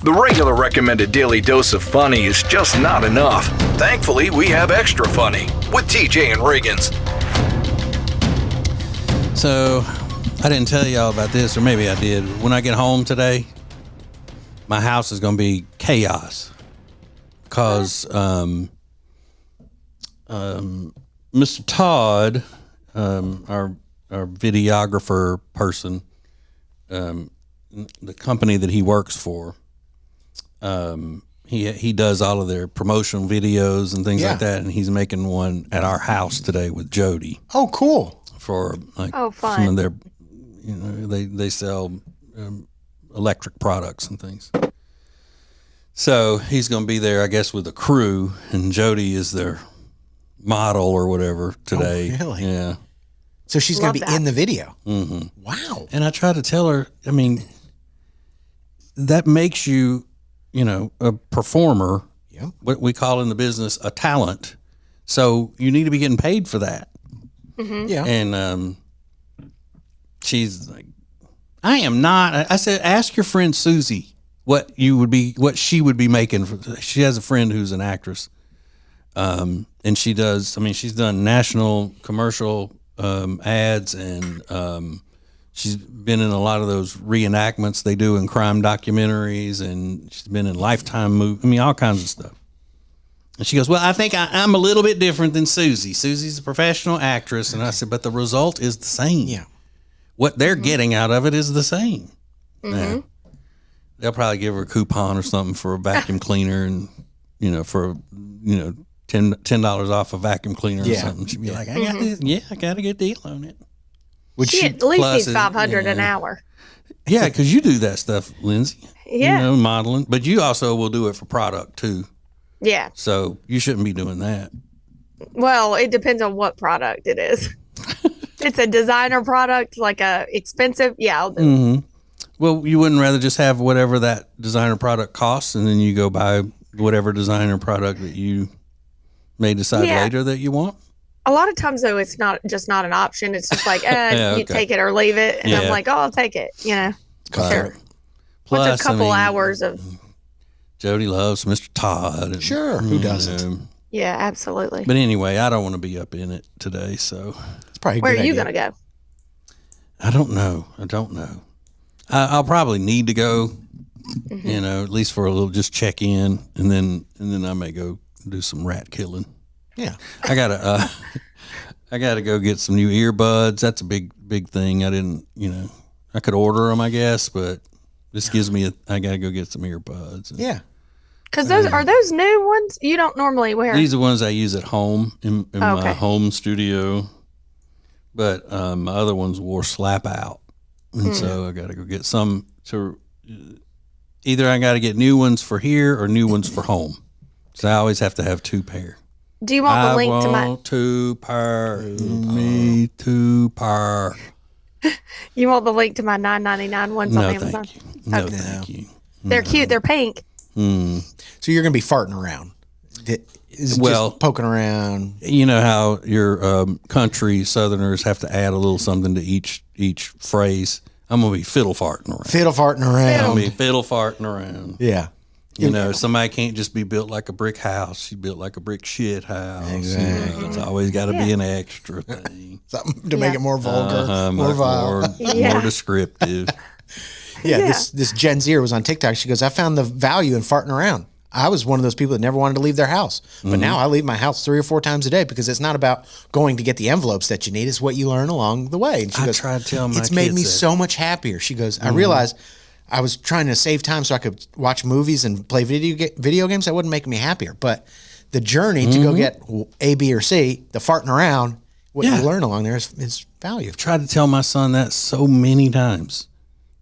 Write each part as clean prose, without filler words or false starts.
The regular recommended daily dose of funny is just not enough. Thankfully, we have extra funny with TJ and Riggins. So, I didn't tell y'all about this, or maybe I did. When I get home today, my house is going to be chaos because Mr. Todd, our videographer person, the company that he works for, he does all of their promotional videos and things like that, and he's making one at our house today with Jody. Oh, cool! For like fun. some of their, they sell electric products and things. So he's going to be there, I guess, with a crew, and Jody is their model or whatever today. Oh, really? Yeah. So she's going to be in the video. Mm-hmm. Wow. And I try to tell her, I mean, that makes you, a performer. Yeah. What we call in the business a talent. So you need to be getting paid for that. Mm-hmm. Yeah. And she's like, I am not. I said, ask your friend Susie what she would be making. She has a friend who's an actress. And she does, she's done national commercial ads, and she's been in a lot of those reenactments they do in crime documentaries, and she's been in Lifetime movies, all kinds of stuff. And she goes, well, I think I'm a little bit different than Susie. Susie's a professional actress. And I said, but the result is the same. Yeah. What they're getting out of it is the same. Mm-hmm. Yeah. They'll probably give her a coupon or something for a vacuum cleaner, and, for, $10 off a vacuum cleaner or something. She'd be like, I got this. Yeah, I got a good deal on it. She at least needs $500 an hour. Yeah, because you do that stuff, Lindsay. Yeah. Modeling. But you also will do it for product, too. Yeah. So you shouldn't be doing that. Well, it depends on what product it is. It's a designer product, like a expensive. Yeah, I'll do it. Well, you wouldn't rather just have whatever that designer product costs, and then you go buy whatever designer product that you may decide later that you want? A lot of times, though, it's not an option. It's just like, you take it or leave it. And I'm like, oh, I'll take it, Sure. Plus, what's a couple hours of... Jody loves Mr. Todd. And, sure, who doesn't? Yeah, absolutely. But anyway, I don't want to be up in it today, so... It's probably a Where good are you idea. going to go? I don't know. I'll probably need to go, at least for a little, just check in, and then I may go do some rat killing. Yeah. I gotta go get some new earbuds. That's a big thing. I didn't, I could order them, I guess, but this gives me I gotta go get some earbuds. Yeah. Because are those new ones you don't normally wear? These are the ones I use at home in my home studio, but my other ones wore slap out, and so I gotta go get some to. Either I gotta get new ones for here or new ones for home. So I always have to have two pair. Do you want the link to my... I want two pair. Me two pair. You want the link to my $9.99 ones on Amazon? Thank you. No, thank you. They're cute. They're pink. So you're going to be farting around. Is it just poking around? You know how your country Southerners have to add a little something to each phrase? I'm going to be fiddle farting around. Fiddle farting around. I'm going to be fiddle farting around. Yeah. Somebody can't just be built like a brick house. She's built like a brick shit house. Exactly. It's always got to be an extra thing. Something to make it more vulgar, more vile. More descriptive. This Gen Zer was on TikTok. She goes, I found the value in farting around. I was one of those people that never wanted to leave their house. But now I leave my house 3 or 4 times a day because it's not about going to get the envelopes that you need. It's what you learn along the way. And she goes, try to tell my it's made kids me that. so much happier. She goes, I realized I was trying to save time so I could watch movies and play video games. That wouldn't make me happier. But the journey to go get A, B, or C, the farting around, what you learn along there is value. I've tried to tell my son that so many times.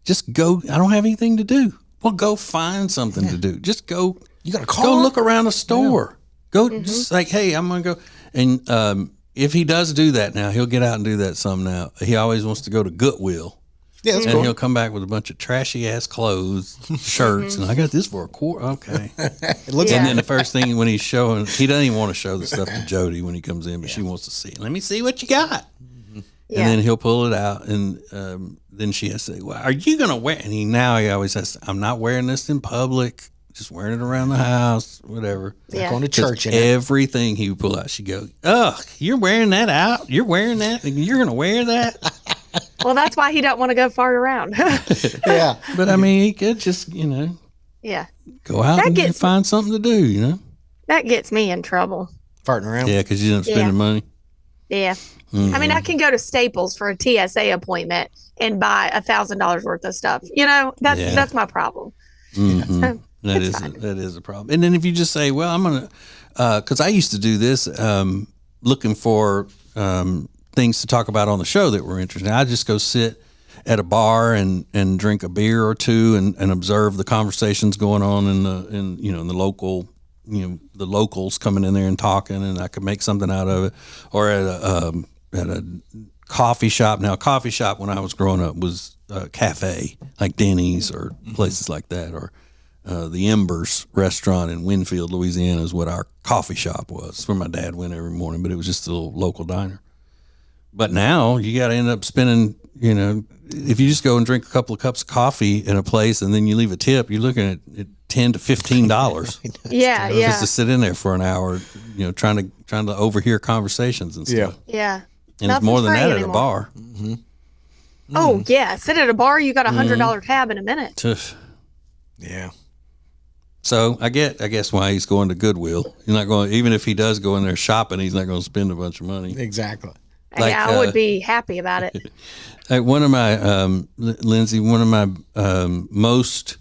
Just go. I don't have anything to do. Well, go find something to do. Just go. You got a car? Go look around a store. Go just like, hey, I'm going to go. And if he does do that now, he'll get out and do that some now. He always wants to go to Goodwill. Yeah, that's and cool. he'll come back with a bunch of trashy ass clothes, shirts, and I got this for $1. Okay. It looks And then the first thing when he's showing, he doesn't even want to show the stuff to Jody when he comes in, but she wants to see. Let me see what you got. Yeah. And then he'll pull it out, and then she has to say, well, are you going to wear it? And he always says, I'm not wearing this in public, just wearing it around the house, whatever. Yeah. Going to church in it. Everything he would pull out, she'd go, ugh, you're wearing that out? You're wearing that? And you're going to wear that? Well, that's why he don't want to go fart around. Yeah. But I mean, he could just, Yeah. go out and find something to do, That gets me in trouble. Farting around. Yeah, because you didn't spend money. Yeah. I mean, I can go to Staples for a TSA appointment and buy $1,000 worth of stuff. That's my problem. Mm-hmm. So, That is a problem. And then if you just say, well, I'm going to, because I used to do this, looking for things to talk about on the show that were interesting. I just go sit at a bar and drink a beer or two and observe the conversations going on in the local, the locals coming in there and talking, and I could make something out of it. Or at a coffee shop. Now, a coffee shop when I was growing up was a cafe, like Denny's or places like that, or the Embers restaurant in Winfield, Louisiana is what our coffee shop was. It's where my dad went every morning, but it was just a little local diner. But now you got to end up spending, if you just go and drink a couple of cups of coffee in a place and then you leave a tip, you're looking at $10 to $15. Yeah. Just to sit in there for an hour, trying to overhear conversations and stuff. Yeah. And it's more than that at a bar. Mm-hmm. Oh, yeah. Sit at a bar, you got a $100 tab in a minute. Tuff. Yeah. So I guess why he's going to Goodwill. He's not going, even if he does go in there shopping, he's not going to spend a bunch of money. Exactly. Like, yeah, I would be happy about it. Like one of my, Lindsay, one of my most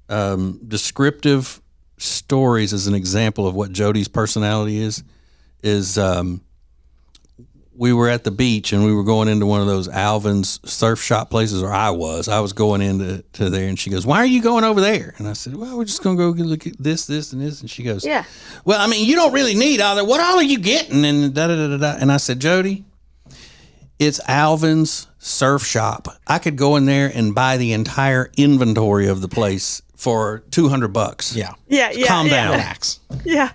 descriptive stories as an example of what Jody's personality is we were at the beach and we were going into one of those Alvin's surf shop places, or I was going into there, and she goes, why are you going over there? And I said, well, we're just going to go look at this, and this. And she goes, Yeah. Well, I mean, you don't really need all that. What all are you getting? And da-da-da-da-da. And I said, Jody, it's Alvin's surf shop. I could go in there and buy the entire inventory of the place for $200. Yeah. Yeah. Calm down. Relax. Yeah.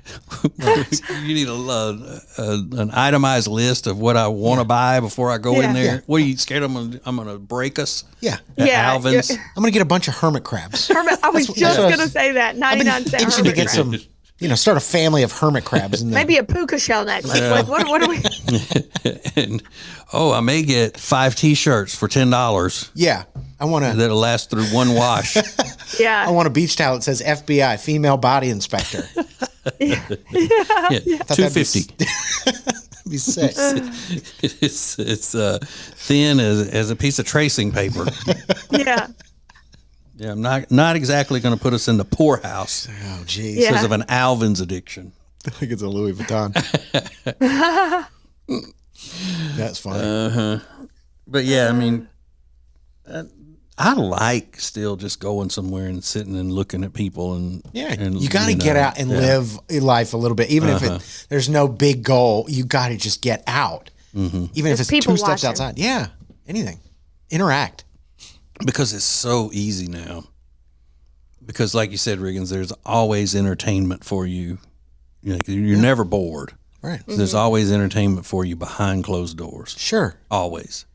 You need an itemized list of what I want to buy before I go in there. Yeah. What are you scared I'm gonna break us? Yeah. At Yeah, Alvin's. yeah. I'm going to get a bunch of hermit crabs. I was just going to say that. 99 cent Itching to hermit get crab. some, start a family of hermit crabs. Maybe a puka shell necklace. Like, what are we? And I may get 5 T-shirts for $10 Yeah. I want to. that'll last through one wash. Yeah. I want a beach towel that says FBI, female body inspector. Yeah, That'd be $250. That'd be sick. It's thin as a piece of tracing paper. Yeah. Yeah, I'm not exactly going to put us in the poorhouse Oh, geez. Yeah. because of an Alvin's addiction. I think it's a Louis Vuitton. That's funny. But yeah, I mean, I like still just going somewhere and sitting and looking at people and You got to get out and live life a little bit, even if there's no big goal. You got to just get out, even if it's people 2 steps watching. outside. Yeah, anything, interact. because it's so easy now. Because, like you said, Riggins, there's always entertainment for you. You're never bored. Right. So there's always entertainment for you behind closed doors. Sure, Always.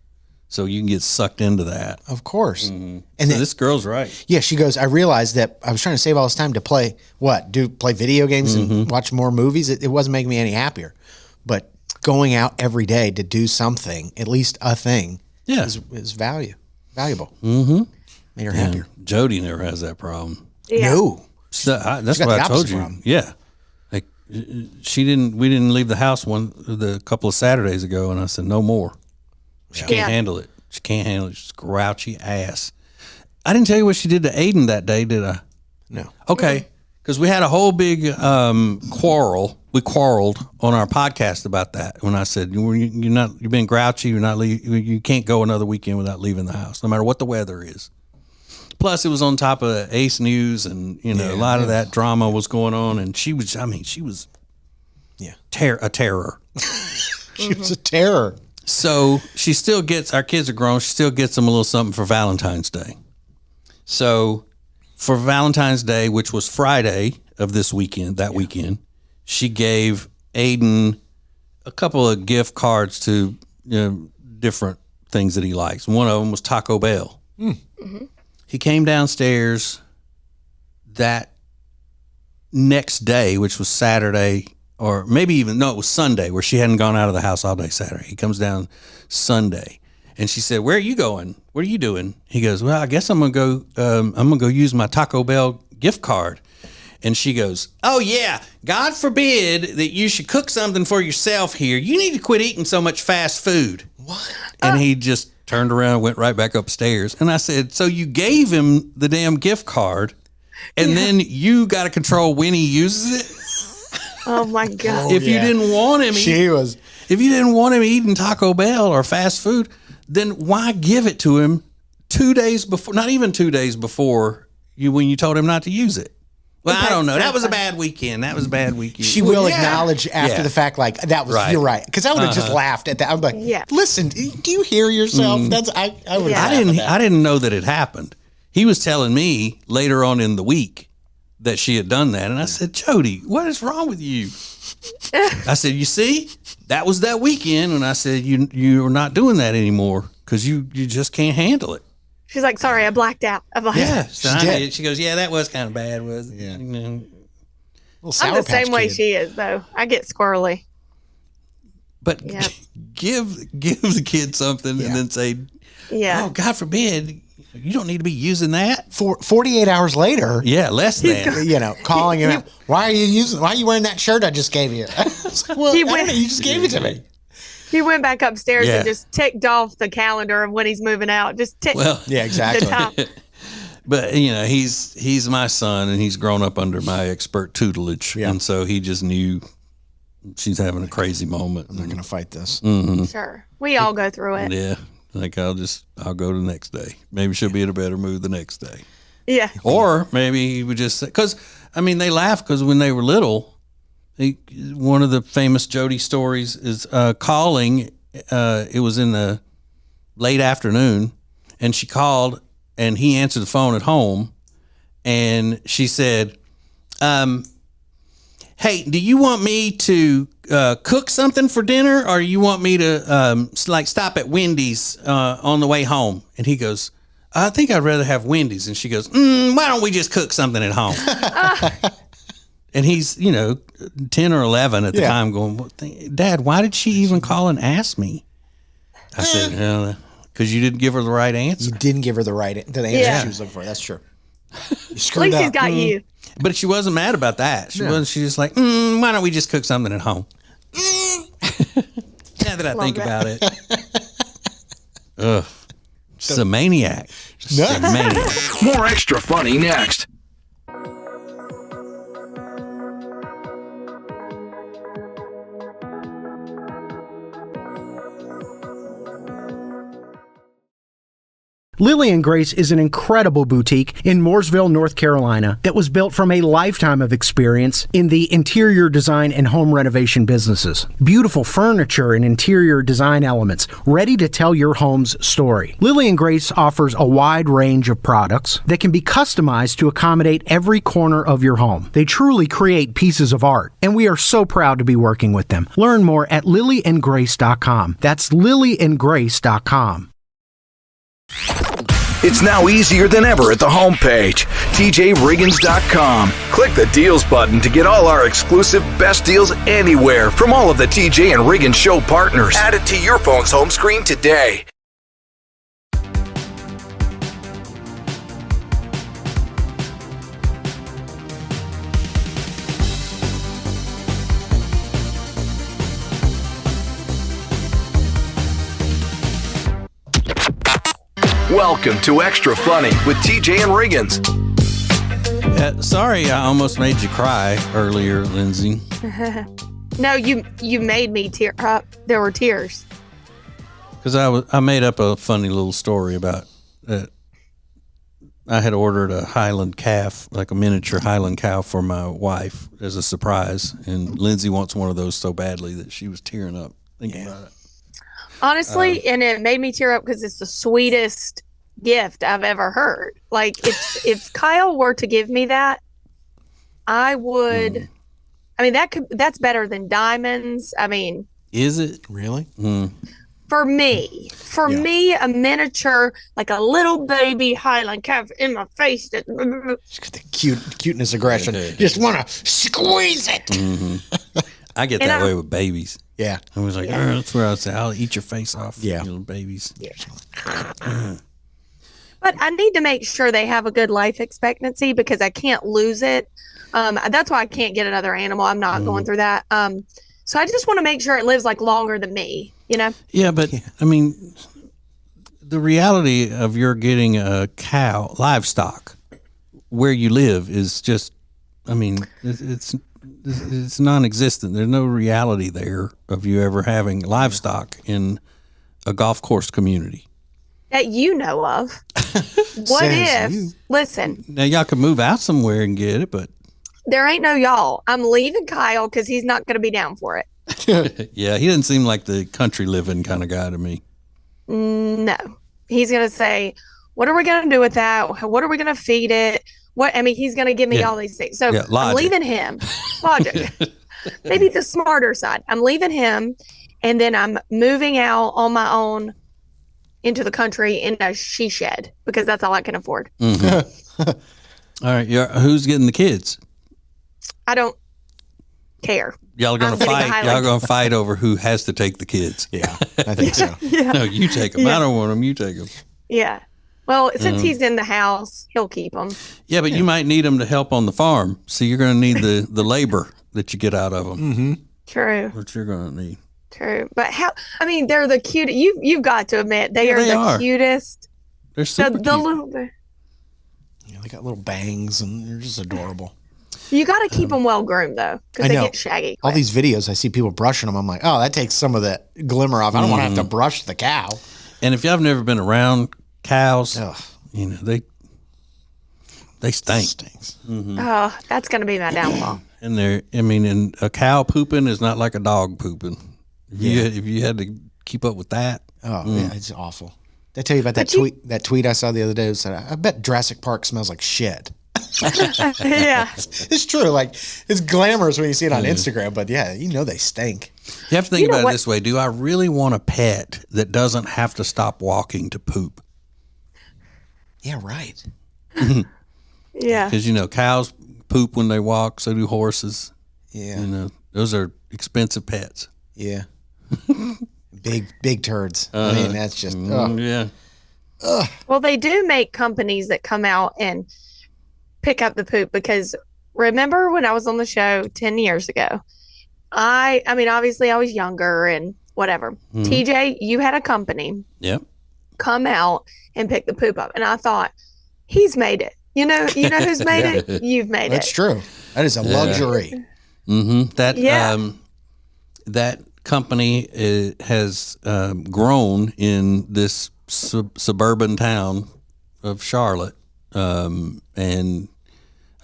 So you can get sucked into that. of course. And So then, this girl's right. yeah, she goes, I realized that I was trying to save all this time to play video games and watch more movies. It wasn't making me any happier. But going out every day to do something, at least a thing, Yeah. is valuable. Mm-hmm. Made her happier. Jody never has that problem. Yeah. No. So that's got what the I told opposite you. problem. Yeah. Like we didn't leave the house the couple of Saturdays ago, and I said, no more. She can't Yeah. handle it. She can't handle it. She's grouchy ass. I didn't tell you what she did to Aiden that day, did I? No. Okay. Because we had a whole big quarrel. We quarreled on our podcast about that. When I said you're being grouchy. You can't go another weekend without leaving the house, no matter what the weather is. Plus, it was on top of Ace News, and a lot of that drama was going on. And she was Yeah. a terror. She was a terror. So she still gets, our kids are grown, she still gets them a little something for Valentine's Day. So for Valentine's Day, which was Friday of this weekend, weekend, she gave Aiden a couple of gift cards to different things that he likes. One of them was Taco Bell. Mm-hmm. He came downstairs that next day, which was Saturday, or maybe even, no, it was Sunday, where she hadn't gone out of the house all day Saturday. He comes down Sunday, and she said, "Where are you going? What are you doing?" He goes, "Well, I guess I'm gonna go use my Taco Bell gift card." And she goes, "Oh yeah, God forbid that you should cook something for yourself here. You need to quit eating so much fast food." What? And he just turned around and went right back upstairs. And I said, "So you gave him the damn gift card, and then you got to control when he uses it?" Oh my God. If you didn't want him, if you didn't want him eating Taco Bell or fast food, then why give it to him 2 days before? Not even 2 days before when you told him not to use it. Well, I don't know. That was a bad weekend. She will acknowledge after the fact, like, that was, Right. you're right. Because I would have just laughed at that. I'm like, Yeah. listen, do you hear yourself? I would Yeah. have I didn't know that it happened. He was telling me later on in the week that she had done that. And I said, "Jody, what is wrong with you?" I said, "You see, that was that weekend." And I said, you're not doing that anymore because you just can't handle it. She's like, "Sorry, I blacked out." I'm like, Yeah. She So did. she goes, "Yeah, that was kind of bad, was it?" Yeah. You know. Little I'm Sour the same Patch way Kid. she is, though. I get squirrely. But Yeah. give the kid something and then say, Yeah. "Oh, God forbid, you don't need to be using that." 48 hours later, Yeah, less than. calling him out. Why are you wearing that shirt I just gave you? It's like, well, He I don't went- know, you just gave it to me. He went back upstairs Yeah. and just ticked off the calendar of when he's moving out. Just ticked Well, Yeah, the exactly. top. But he's my son, and he's grown up under my expert tutelage, Yeah. and so he just knew she's having a crazy moment. I'm not going to fight this. Sure. We all go through it. Yeah, like I'll go the next day. Maybe she'll be in a better mood the next day, Yeah. or maybe he would just say, because they laugh because when they were little, one of the famous Jody stories is calling. It was in the late afternoon, and she called, and he answered the phone at home, and she said, "Hey, do you want me to cook something for dinner, or you want me to stop at Wendy's on the way home?" And he goes, "I think I'd rather have Wendy's." And she goes, "Why don't we just cook something at home?" And he's, 10 or 11 at the Yeah. time going, "Dad, why did she even call and ask me?" I said, "Because you didn't give her the right answer." You didn't give her the answer Yeah. she was looking for. That's true. You At screwed least he's up. got you. But she wasn't mad about that. She wasn't. She just like, "Why don't we just cook something at home?" Now that I Love think that. about it. Ugh. Just a maniac. Just a maniac. More extra funny next. Lily and Grace is an incredible boutique in Mooresville, North Carolina that was built from a lifetime of experience in the interior design and home renovation businesses. Beautiful furniture and interior design elements ready to tell your home's story. Lily and Grace offers a wide range of products that can be customized to accommodate every corner of your home. They truly create pieces of art, and we are so proud to be working with them. Learn more at lilyandgrace.com. That's lilyandgrace.com. It's now easier than ever at the homepage, tjriggins.com. Click the deals button to get all our exclusive best deals anywhere from all of the TJ and Riggins Show partners. Add it to your phone's home screen today. Welcome to Extra Funny with TJ and Riggins. Sorry, I almost made you cry earlier, Lindsay. No, you made me tear up. There were tears. Because I made up a funny little story about that. I had ordered a Highland calf, like a miniature Highland cow, for my wife as a surprise, and Lindsay wants one of those so badly that she was tearing up thinking about it. Honestly, and it made me tear up because it's the sweetest gift I've ever heard. Like, if Kyle were to give me that, I would. I mean, that's better than diamonds. I mean, Is it? Really? For me, a miniature, like a little baby Highland calf in my face. She's got the cuteness aggression. Just want to squeeze it. Mm-hmm. I get that way with babies. Yeah. I was like, that's where I would say, I'll eat your face off. Yeah. You little babies. Yeah. But I need to make sure they have a good life expectancy because I can't lose it. That's why I can't get another animal. I'm not going through that. So I just want to make sure it lives like longer than me, you know? Yeah, but I mean, the reality of you're getting a cow, livestock, where you live is just, I mean, it's non-existent. There's no reality there of you ever having livestock in a golf course community that you know of. What if? Listen, now y'all can move out somewhere and get it, but there ain't no y'all. I'm leaving Kyle because he's not going to be down for it. yeah, he doesn't seem like the country living kind of guy to me. No, he's going to say, "What are we going to do with that? What are we going to feed it?" He's going to give me all these things. So I'm leaving him. Logic. Maybe the smarter side. I'm leaving him, and then I'm moving out on my own into the country in a she shed because that's all I can afford. Mm-hmm. All right. Who's getting the kids? I don't care. Y'all are going to fight. Y'all are going to fight over who has to take the kids. Yeah, I think so. Yeah. No, you take them. I don't want them. You take them. Yeah. Well, since he's in the house, he'll keep them. Yeah, but you might need them to help on the farm. So you're going to need the labor that you get out of them. Mm-hmm. True. What you're going to need. True. But they're the cutest. You've got to admit, they are cutest. They're super cute. Little bit. Yeah, they got little bangs and they're just adorable. You got to keep them well groomed though, because they get shaggy quick. All these videos, I see people brushing them. I'm like, oh, that takes some of the glimmer off. I don't want to have to brush the cow. And if y'all have never been around cows, you know they stink. Stinks. Mm-hmm. Oh, that's going to be my downfall. And and a cow pooping is not like a dog pooping. If you had to keep up with that, yeah, it's awful. Did I tell you about that tweet I saw the other day? That said, I bet Jurassic Park smells like shit. Yeah, it's true. Like it's glamorous when you see it on Instagram, but yeah, they stink. You have to think about it this way: do I really want a pet that doesn't have to stop walking to poop? Yeah, right. Yeah, because cows poop when they walk, so do horses. Yeah, those are expensive pets. Yeah, big turds. I mean, that's just yeah. Well, they do make companies that come out and pick up the poop because remember when I was on the show 10 years ago, I mean, obviously I was younger and whatever. Mm-hmm. TJ, you had a company come out and pick the poop up. And I thought, he's made it. You know who's made it? You've made That's true. That is a luxury. Mm-hmm. That company has grown in this suburban town of Charlotte. And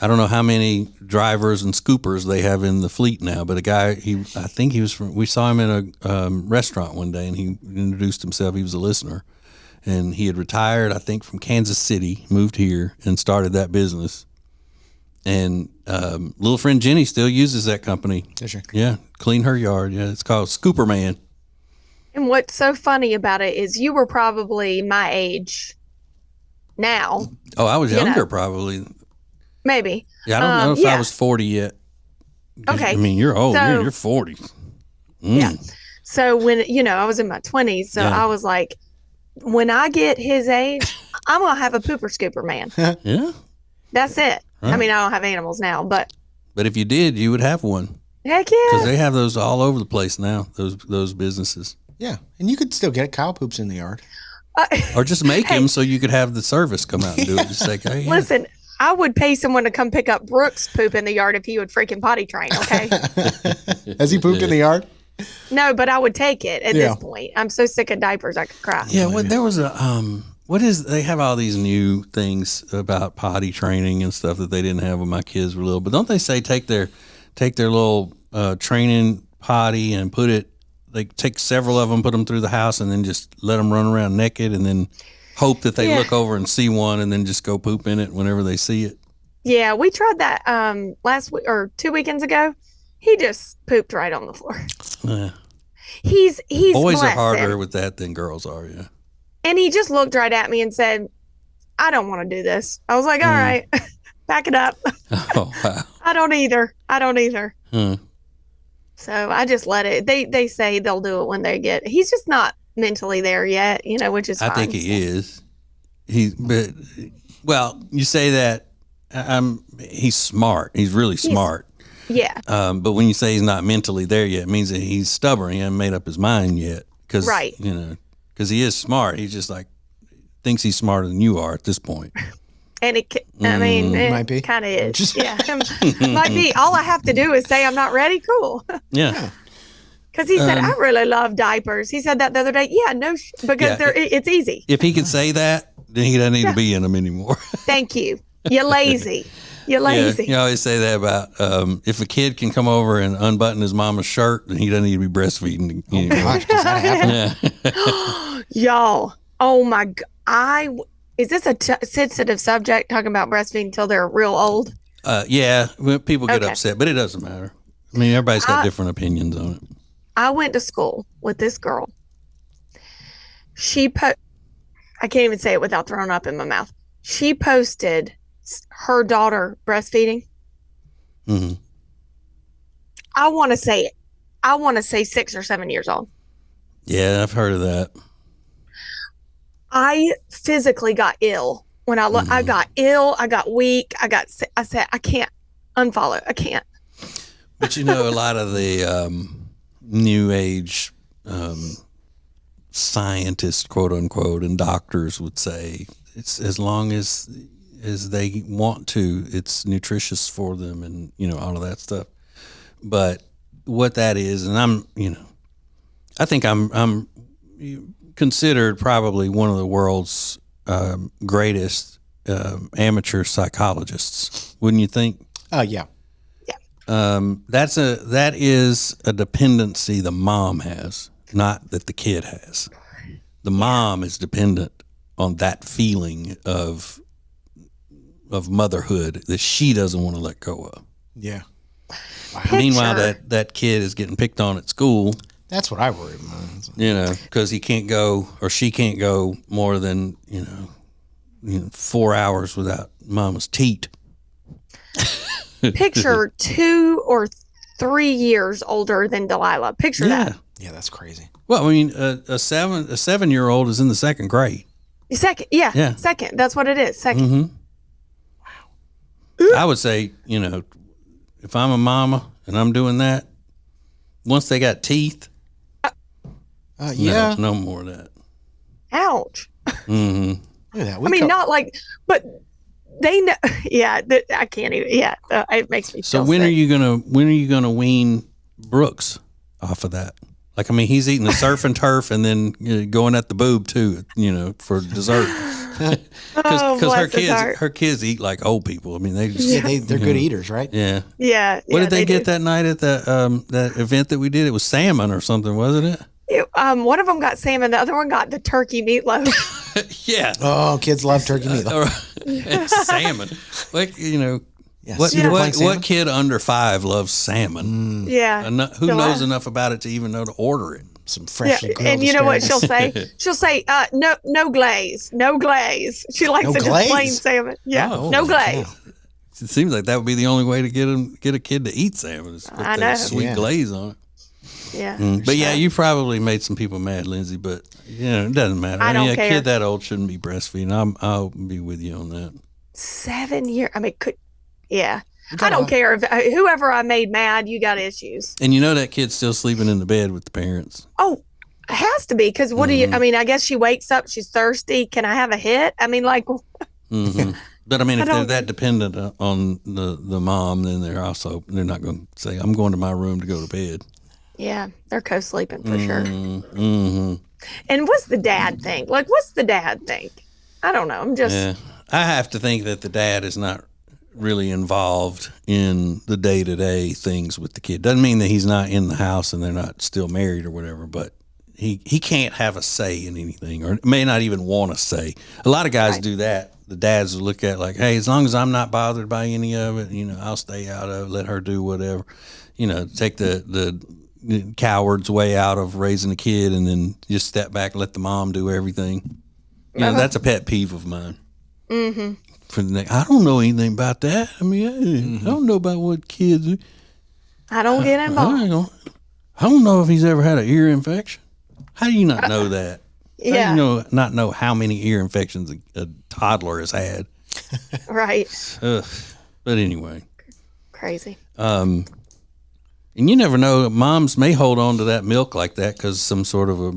I don't know how many drivers and scoopers they have in the fleet now, but a guy, I think he was we saw him in a restaurant one day and he introduced himself. He was a listener and he had retired, I think, from Kansas City, moved here and started that business. And little friend Jenny still uses that company. Does she? Yeah. Clean her yard. Yeah. It's called Scooper Man. And what's so funny about it is you were probably my age now. Oh, I was younger probably. Maybe. Yeah, I don't know if I was 40 yet. Okay. I mean, you're old. You're 40. Yeah. So when, I was in my 20s, so I was like, when I get his age, I'm going to have a pooper scooper man. Yeah. That's it. Right. I mean, I don't have animals now, but if you did, you would have one. Heck yeah. Because they have those all over the place now, those businesses. Yeah. And you could still get cow poops in the yard. Or just make them so you could have the service come out and do it. Just like, hey, listen, I would pay someone to come pick up Brooks' poop in the yard if he would freaking potty train, okay? Has he pooped in the yard? No, but I would take it at this point. I'm so sick of diapers, I could cry. Yeah, there was a, they have all these new things about potty training and stuff that they didn't have when my kids were little. But don't they say take their little training potty and take several of them, put them through the house, and then just let them run around naked, and then hope that they look over and see one, and then just go poop in it whenever they see it. Yeah, we tried that last week or 2 weekends ago. He just pooped right on the floor. He's Boys are blessed harder him. with that than girls are. Yeah. And he just looked right at me and said, I don't want to do this. I was like, all right, back it up. Oh wow. I don't either. Hmm. So I just let it. They say they'll do it when they get. He's just not mentally there yet, which is fine. I think he is. Well, you say that. He's smart. He's really smart. Yeah. But when you say he's not mentally there yet, it means that he's stubborn. He hasn't made up his mind yet. Right. Because he is smart. He's just like thinks he's smarter than you are at this point. And it Might be. kind of is. Yeah. Might be. All I have to do is say I'm not ready. Cool. Yeah. Because he said, I really love diapers. He said that the other day. Yeah, because it's easy. If he could say that, then he doesn't need to be in them anymore. Thank you. You're lazy. You're lazy. Yeah, you always say that about if a kid can come over and unbutton his mama's shirt, then he doesn't need to be breastfeeding anymore. Gosh, does that happen? Y'all. Oh my God. Is this a sensitive subject, talking about breastfeeding until they're real old? Yeah, when people get Okay. upset, but it doesn't matter. I mean, everybody's got different opinions on it. I went to school with this girl. I can't even say it without throwing up in my mouth. She posted her daughter breastfeeding. Mm-hmm. I want to say it. I want to say 6 or 7 years old. Yeah, I've heard of that. I physically got ill when I looked. I got ill. I got weak. I said, I can't unfollow. I can't. But a lot of the new age scientists, quote unquote, and doctors would say it's as long as they want to, it's nutritious for them, and all of that stuff. But what that is, and I think I'm considered probably one of the world's greatest amateur psychologists, wouldn't you think? Oh, yeah. That is a dependency the mom has, not that the kid has. The mom is dependent on that feeling of motherhood that she doesn't want to let go of. Yeah. Meanwhile, that kid is getting picked on at school. That's what I worry about. Because he can't go or she can't go more than 4 hours without mama's teat. Picture 2 or 3 years older than Delilah. Picture that. Yeah, that's crazy. Well, I mean, a 7-year-old is in the second grade. Second, yeah. Second. That's what it is. Second. Mm-hmm. Wow. I would say, if I'm a mama and I'm doing that, once they got teeth, yeah. no more of that. Ouch. Mm-hmm. Look at that. Not like, but they know. Yeah, I can't even. Yeah, it makes me. So feel when sick. are you gonna wean Brooks off of that? Like, I mean, he's eating the surf and turf and then going at the boob too, for dessert. Because her kids eat like old people. I mean, they just they're good eaters, right? Yeah. Yeah. What did they get do. that night at the that event that we did? It was salmon or something, wasn't it? One of them got salmon. The other one got the turkey meatloaf. Yeah. Oh, kids love turkey meatloaf. And salmon. Like, Yeah, what kid under 5 loves salmon? Yeah. Who knows enough about it to even know to order it? Some freshly grilled and you know what she'll asparagus. say? She'll say, no glaze. No glaze. She likes No it glaze? just plain salmon. Yeah. Oh, no glaze. yeah. It seems like that would be the only way to get a kid to eat salmon is put I that know. sweet Yeah. glaze on it. Yeah. But yeah, you probably made some people mad, Lindsay. But it doesn't matter. I don't a care. kid that old shouldn't be breastfeeding. I'll be with you on that. 7 years. I mean, I don't care if whoever I made mad, you got issues. And that kid's still sleeping in the bed with the parents. Oh, it has to be. Because what do you, I mean, I guess she wakes up, she's thirsty. Can I have a hit? I mean, like, Mm-hmm. But I mean, if they're don't- that dependent on the mom, then they're not going to say, "I'm going to my room to go to bed." yeah, they're co-sleeping for sure. Mm-hmm. And what's the dad think? Like, what's the dad think? I don't know. I'm just, Yeah, I have to think that the dad is not really involved in the day-to-day things with the kid. Doesn't mean that he's not in the house and they're not still married or whatever, but he can't have a say in anything, or may not even want to say. A lot of guys do that. The dads will look at like, hey, as long as I'm not bothered by any of it, I'll stay out of it, let her do whatever. Take the coward's way out of raising a kid and then just step back and let the mom do everything. You know, that's a pet peeve of mine. Mm-hmm. I don't know anything about that. I mean, I don't know about what kids. I don't get involved. I don't know if he's ever had an ear infection. How do you not know that? Yeah. How do you not know how many ear infections a toddler has had? Right. But anyway. Crazy. And you never know. Moms may hold on to that milk like that because some sort of a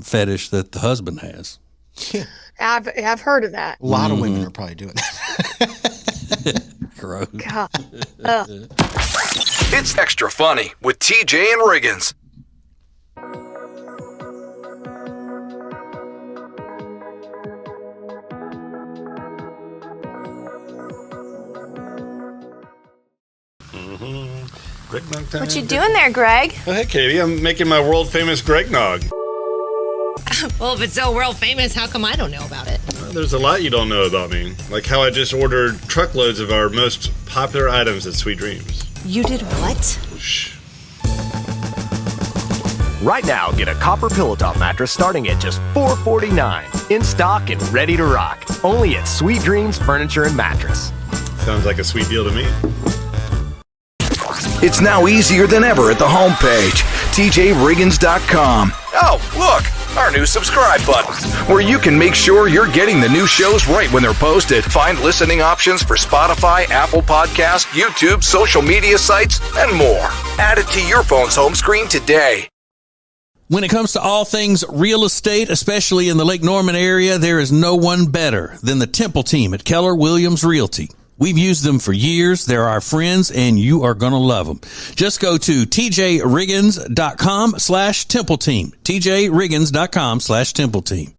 fetish that the husband has. I've heard of that. A lot of women are probably doing that. Gross. God. It's Extra Funny with TJ and Riggins. Greg Nog time. What you doing there, Greg? Oh, hey, Katie. I'm making my world famous Greg Nog. Well, if it's so world famous, how come I don't know about it? There's a lot you don't know about me. Like how I just ordered truckloads of our most popular items at Sweet Dreams. You did what? Shh. Right now, get a copper pillow top mattress starting at just $449. In stock and ready to rock. Only at Sweet Dreams Furniture and Mattress. Sounds like a sweet deal to me. It's now easier than ever at the homepage, TJRiggins.com. Oh, look, our new subscribe button, where you can make sure you're getting the new shows right when they're posted. Find listening options for Spotify, Apple Podcasts, YouTube, social media sites, and more. Add it to your phone's home screen today. When it comes to all things real estate, especially in the Lake Norman area, there is no one better than the Temple team at Keller Williams Realty. We've used them for years. They're our friends, and you are going to love them. Just go to tjriggins.com/Temple Team. tjriggins.com/Temple Team.